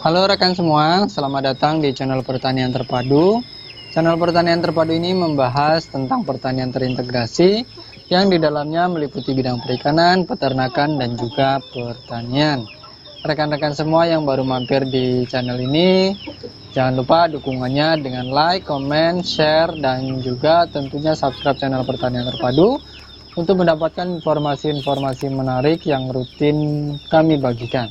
Halo rekan semua, selamat datang di channel Pertanian Terpadu. Channel Pertanian Terpadu ini membahas tentang pertanian terintegrasi yang di dalamnya meliputi bidang perikanan, peternakan, dan juga pertanian. Rekan-rekan semua yang baru mampir di channel ini, jangan lupa dukungannya dengan like, comment, share, dan juga tentunya subscribe channel Pertanian Terpadu untuk mendapatkan informasi-informasi menarik yang rutin kami bagikan.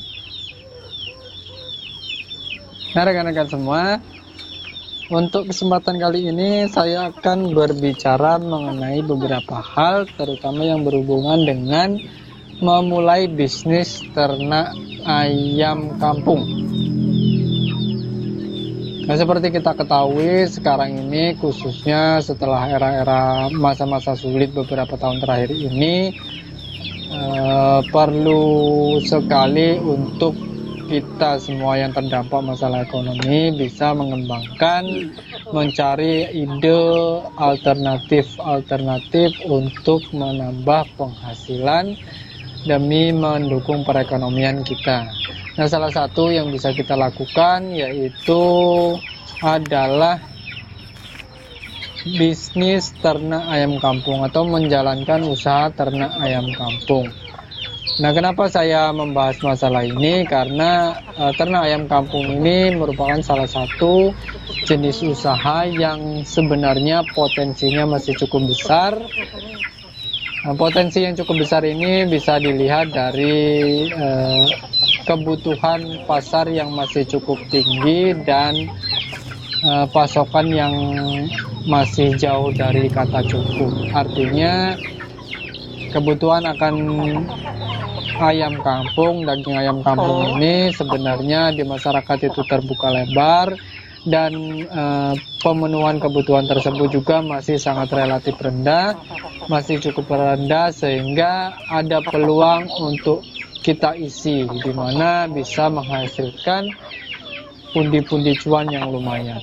Nah rekan-rekan semua, untuk kesempatan kali ini saya akan berbicara mengenai beberapa hal terutama yang berhubungan dengan memulai bisnis ternak ayam kampung. Nah seperti kita ketahui sekarang ini, khususnya setelah era-era masa-masa sulit beberapa tahun terakhir ini, perlu sekali untuk kita semua yang terdampak masalah ekonomi bisa mengembangkan, mencari ide alternatif untuk menambah penghasilan demi mendukung perekonomian kita. Nah, salah satu yang bisa kita lakukan yaitu adalah bisnis ternak ayam kampung atau menjalankan usaha ternak ayam kampung. Nah, kenapa saya membahas masalah ini? Karena ternak ayam kampung ini merupakan salah satu jenis usaha yang sebenarnya potensinya masih cukup besar. Nah, potensi yang cukup besar ini bisa dilihat dari kebutuhan pasar yang masih cukup tinggi dan pasokan yang masih jauh dari kata cukup. Artinya kebutuhan akan ayam kampung, daging ayam kampung ini sebenarnya di masyarakat itu terbuka lebar dan pemenuhan kebutuhan tersebut juga masih sangat relatif rendah, masih cukup rendah sehingga ada peluang untuk kita isi di mana bisa menghasilkan pundi-pundi cuan yang lumayan.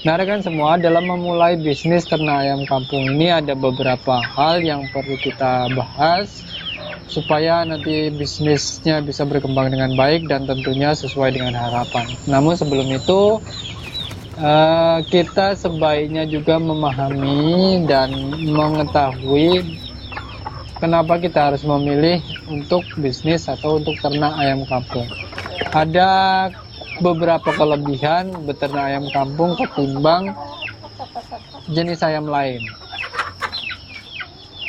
Nah rekan semua, dalam memulai bisnis ternak ayam kampung ini ada beberapa hal yang perlu kita bahas supaya nanti bisnisnya bisa berkembang dengan baik dan tentunya sesuai dengan harapan. Namun sebelum itu kita sebaiknya juga memahami dan mengetahui kenapa kita harus memilih untuk bisnis atau untuk ternak ayam kampung. Ada beberapa kelebihan beternak ayam kampung ketimbang jenis ayam lain.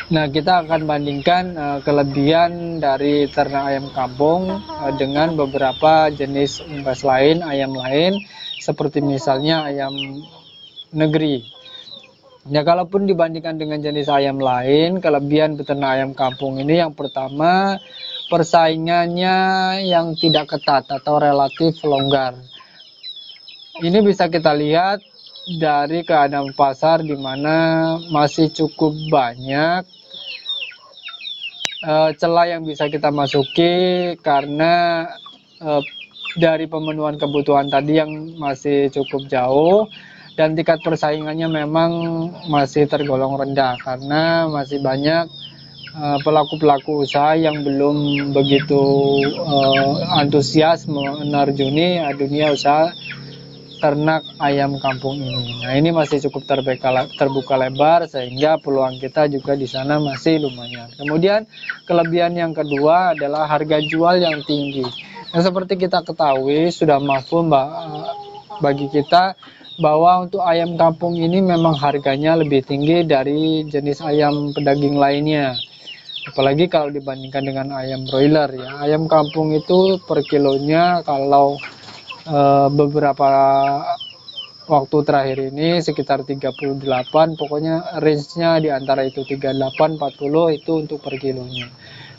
Nah, kita akan bandingkan kelebihan dari ternak ayam kampung dengan beberapa jenis unggas lain, ayam lain, seperti misalnya ayam negeri. Ya, kalaupun dibandingkan dengan jenis ayam lain, kelebihan beternak ayam kampung ini yang pertama, persaingannya yang tidak ketat atau relatif longgar. Ini bisa kita lihat dari keadaan pasar di mana masih cukup banyak celah yang bisa kita masuki karena dari pemenuhan kebutuhan tadi yang masih cukup jauh dan tingkat persaingannya memang masih tergolong rendah karena masih banyak pelaku-pelaku usaha yang belum begitu antusias menerjuni dunia usaha ternak ayam kampung ini. Nah, ini masih cukup terbuka lebar sehingga peluang kita juga di sana masih lumayan. Kemudian kelebihan yang kedua adalah harga jual yang tinggi. Nah, seperti kita ketahui sudah mafhum bagi kita bahwa untuk ayam kampung ini memang harganya lebih tinggi dari jenis ayam pedaging lainnya. Apalagi kalau dibandingkan dengan ayam broiler ya. Ayam kampung itu per kilonya kalau beberapa waktu terakhir ini sekitar 38, pokoknya range-nya di antara itu 38-40 itu untuk per kilonya.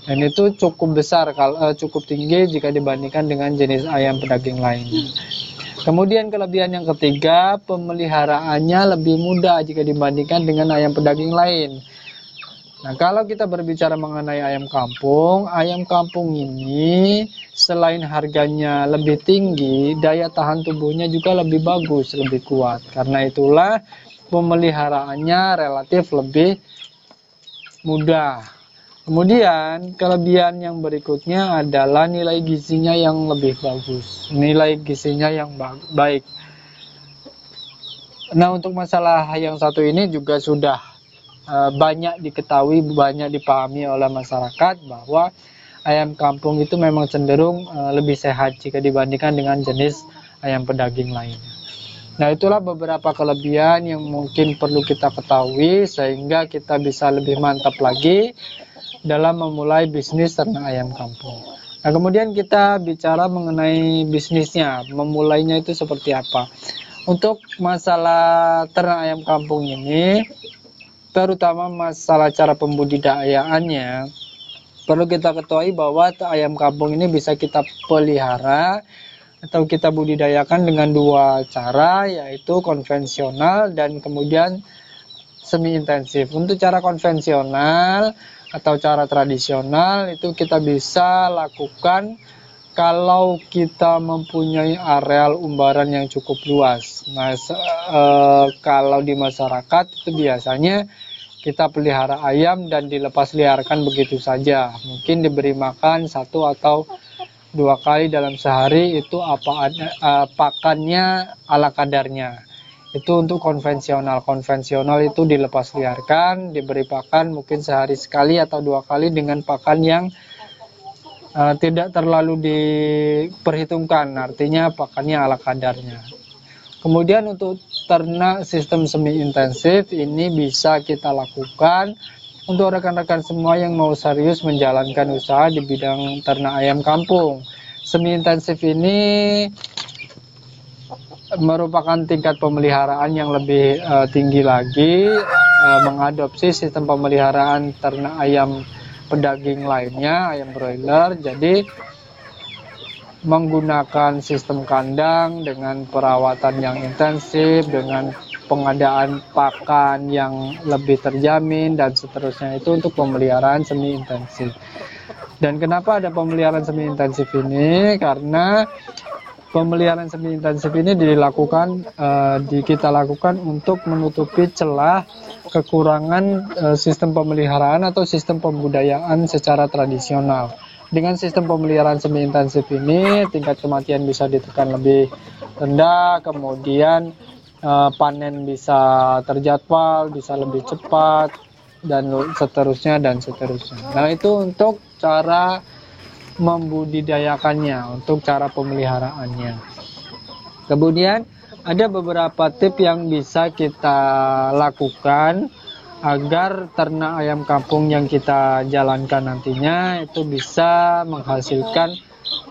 Dan itu cukup besar, cukup tinggi jika dibandingkan dengan jenis ayam pedaging lainnya. Kemudian kelebihan yang ketiga, pemeliharaannya lebih mudah jika dibandingkan dengan ayam pedaging lain. Nah, kalau kita berbicara mengenai ayam kampung ini selain harganya lebih tinggi, daya tahan tubuhnya juga lebih bagus, lebih kuat. Karena itulah pemeliharaannya relatif lebih mudah. Kemudian kelebihan yang berikutnya adalah nilai gizinya yang lebih bagus, nilai gizinya yang baik. Nah, untuk masalah yang satu ini juga sudah banyak diketahui, banyak dipahami oleh masyarakat bahwa ayam kampung itu memang cenderung lebih sehat jika dibandingkan dengan jenis ayam pedaging lainnya. Nah, itulah beberapa kelebihan yang mungkin perlu kita ketahui sehingga kita bisa lebih mantap lagi dalam memulai bisnis ternak ayam kampung. Nah, kemudian kita bicara mengenai bisnisnya, memulainya itu seperti apa. Untuk masalah ternak ayam kampung ini, terutama masalah cara pembudidayaannya, perlu kita ketahui bahwa ayam kampung ini bisa kita pelihara atau kita budidayakan dengan dua cara, yaitu konvensional dan kemudian semi intensif. Untuk cara konvensional atau cara tradisional itu kita bisa lakukan kalau kita mempunyai areal umbaran yang cukup luas. Nah, kalau di masyarakat itu biasanya kita pelihara ayam dan dilepas liarkan begitu saja. Mungkin diberi makan 1 atau 2 kali dalam sehari, itu pakannya ala kadarnya. Itu untuk konvensional. Konvensional itu dilepas liarkan, diberi pakan mungkin sehari sekali atau 2 kali dengan pakan yang tidak terlalu diperhitungkan, artinya pakannya ala kadarnya. Kemudian untuk ternak sistem semi intensif ini bisa kita lakukan untuk rekan-rekan semua yang mau serius menjalankan usaha di bidang ternak ayam kampung. Semi intensif ini merupakan tingkat pemeliharaan yang lebih tinggi lagi, mengadopsi sistem pemeliharaan ternak ayam pedaging lainnya, ayam broiler. Jadi menggunakan sistem kandang dengan perawatan yang intensif, dengan pengadaan pakan yang lebih terjamin dan seterusnya, itu untuk pemeliharaan semi intensif. Dan kenapa ada pemeliharaan semi intensif ini? Karena pemeliharaan semi intensif ini kita lakukan untuk menutupi celah kekurangan sistem pemeliharaan atau sistem pembudayaan secara tradisional. Dengan sistem pemeliharaan semi intensif ini, tingkat kematian bisa ditekan lebih rendah, kemudian panen bisa terjadwal, bisa lebih cepat, dan seterusnya dan seterusnya. Nah, itu untuk cara membudidayakannya, untuk cara pemeliharaannya. Kemudian ada beberapa tips yang bisa kita lakukan agar ternak ayam kampung yang kita jalankan nantinya itu bisa menghasilkan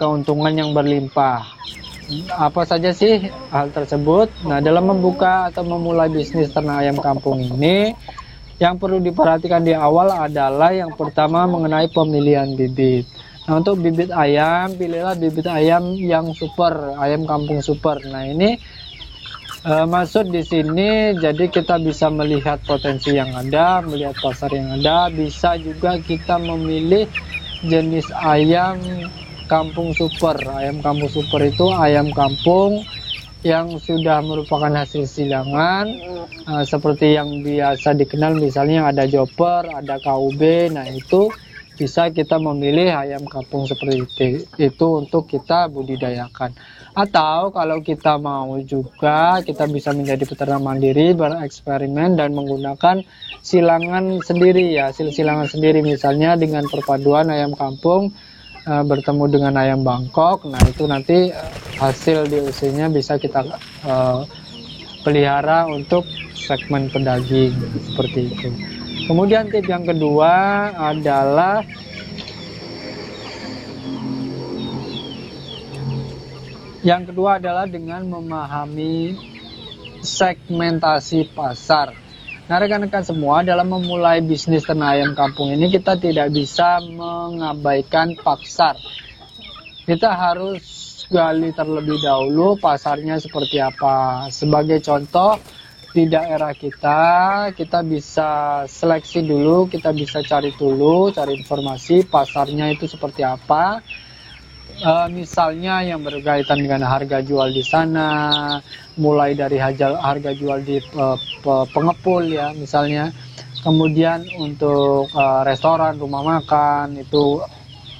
keuntungan yang berlimpah. Apa saja sih hal tersebut? Nah, dalam membuka atau memulai bisnis ternak ayam kampung ini, yang perlu diperhatikan di awal adalah yang pertama mengenai pemilihan bibit. Nah, untuk bibit ayam, pilihlah bibit ayam yang super, ayam kampung super. Nah, ini maksud di sini, jadi kita bisa melihat potensi yang ada, melihat pasar yang ada. Bisa juga kita memilih jenis ayam kampung super. Ayam kampung super itu ayam kampung yang sudah merupakan hasil silangan, seperti yang biasa dikenal, misalnya ada Joper, ada KUB. Nah, itu bisa kita memilih ayam kampung seperti itu untuk kita budidayakan. Atau kalau kita mau juga, kita bisa menjadi peternak mandiri, bereksperimen dan menggunakan silangan sendiri, ya, hasil silangan sendiri, misalnya dengan perpaduan ayam kampung bertemu dengan ayam Bangkok. Nah, itu nanti hasil DOC-nya bisa kita pelihara untuk segmen pedaging seperti itu. Kemudian tips yang kedua adalah dengan memahami segmentasi pasar. Nah, rekan-rekan semua, dalam memulai bisnis ternak ayam kampung ini kita tidak bisa mengabaikan pasar. Kita harus gali terlebih dahulu pasarnya seperti apa. Sebagai contoh, di daerah kita bisa seleksi dulu, kita bisa cari informasi pasarnya itu seperti apa. Misalnya yang berkaitan dengan harga jual di sana, mulai dari harga jual di pengepul, ya, misalnya Kemudian untuk restoran, rumah makan itu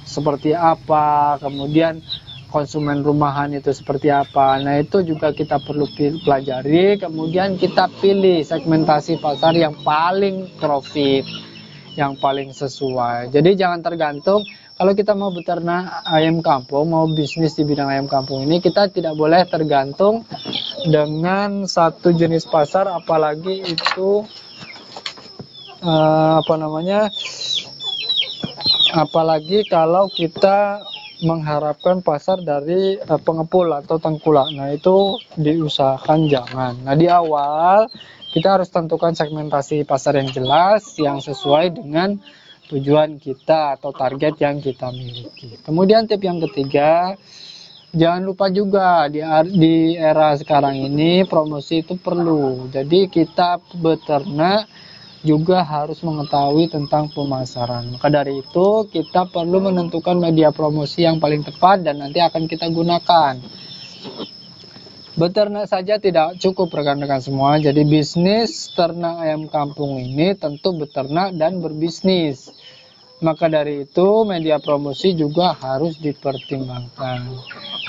seperti apa, kemudian konsumen rumahan itu seperti apa. Nah, itu juga kita perlu pelajari, kemudian kita pilih segmentasi pasar yang paling profit, yang paling sesuai. Jadi jangan tergantung, kalau kita mau beternak ayam kampung, mau bisnis di bidang ayam kampung ini, kita tidak boleh tergantung dengan satu jenis pasar, apalagi itu apalagi kalau kita mengharapkan pasar dari pengepul atau tengkulak. Nah, itu diusahakan jangan. Nah, di awal kita harus tentukan segmentasi pasar yang jelas, yang sesuai dengan tujuan kita atau target yang kita miliki. Kemudian tip yang ketiga, jangan lupa juga di era sekarang ini promosi itu perlu. Jadi kita beternak juga harus mengetahui tentang pemasaran. Maka dari itu kita perlu menentukan media promosi yang paling tepat dan nanti akan kita gunakan. Beternak saja tidak cukup rekan-rekan semua. Jadi bisnis ternak ayam kampung ini tentu beternak dan berbisnis. Maka dari itu media promosi juga harus dipertimbangkan.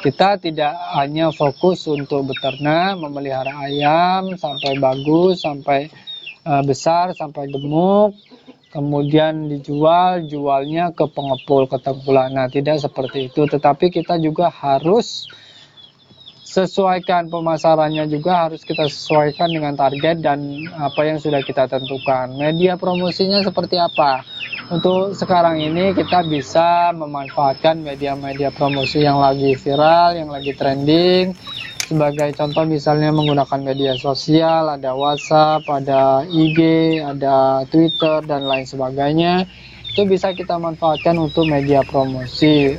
Kita tidak hanya fokus untuk beternak, memelihara ayam sampai bagus, sampai besar, sampai gemuk, kemudian jualnya ke pengepul, ke tengkulak. Nah, tidak seperti itu, tetapi kita juga harus sesuaikan pemasarannya, juga harus kita sesuaikan dengan target dan apa yang sudah kita tentukan. Media promosinya seperti apa? Untuk sekarang ini kita bisa memanfaatkan media-media promosi yang lagi viral, yang lagi trending. Sebagai contoh misalnya menggunakan media sosial, ada WhatsApp, ada IG, ada Twitter, dan lain sebagainya. Itu bisa kita manfaatkan untuk media promosi.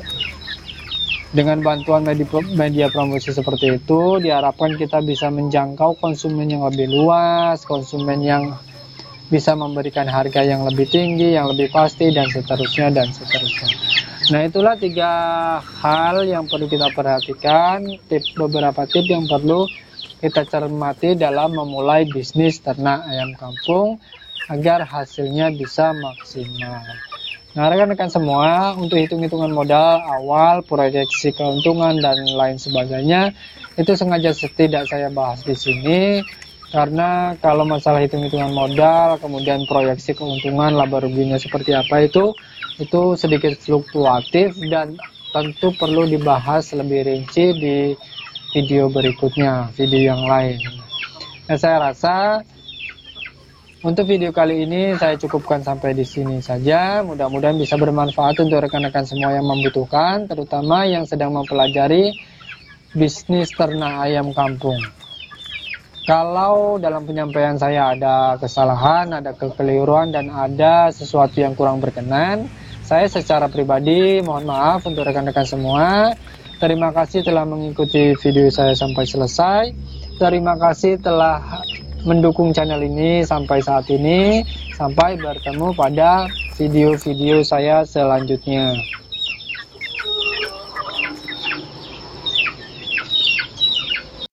Dengan bantuan media promosi seperti itu, diharapkan kita bisa menjangkau konsumen yang lebih luas, konsumen yang bisa memberikan harga yang lebih tinggi, yang lebih pasti, dan seterusnya, dan seterusnya. Nah, itulah 3 hal yang perlu kita perhatikan, beberapa tip yang perlu kita cermati dalam memulai bisnis ternak ayam kampung agar hasilnya bisa maksimal. Nah, rekan-rekan semua, untuk hitung-hitungan modal awal, proyeksi keuntungan, dan lain sebagainya, itu sengaja tidak saya bahas di sini, karena kalau masalah hitung-hitungan modal, kemudian proyeksi keuntungan, laba ruginya seperti apa, itu sedikit fluktuatif dan tentu perlu dibahas lebih rinci di video berikutnya, video yang lain. Nah, saya rasa untuk video kali ini saya cukupkan sampai di sini saja. Mudah-mudahan bisa bermanfaat untuk rekan-rekan semua yang membutuhkan, terutama yang sedang mempelajari bisnis ternak ayam kampung. Kalau dalam penyampaian saya ada kesalahan, ada kekeliruan, dan ada sesuatu yang kurang berkenan, saya secara pribadi mohon maaf untuk rekan-rekan semua. Terima kasih telah mengikuti video saya sampai selesai. Terima kasih telah mendukung channel ini sampai saat ini. Sampai bertemu pada video-video saya selanjutnya.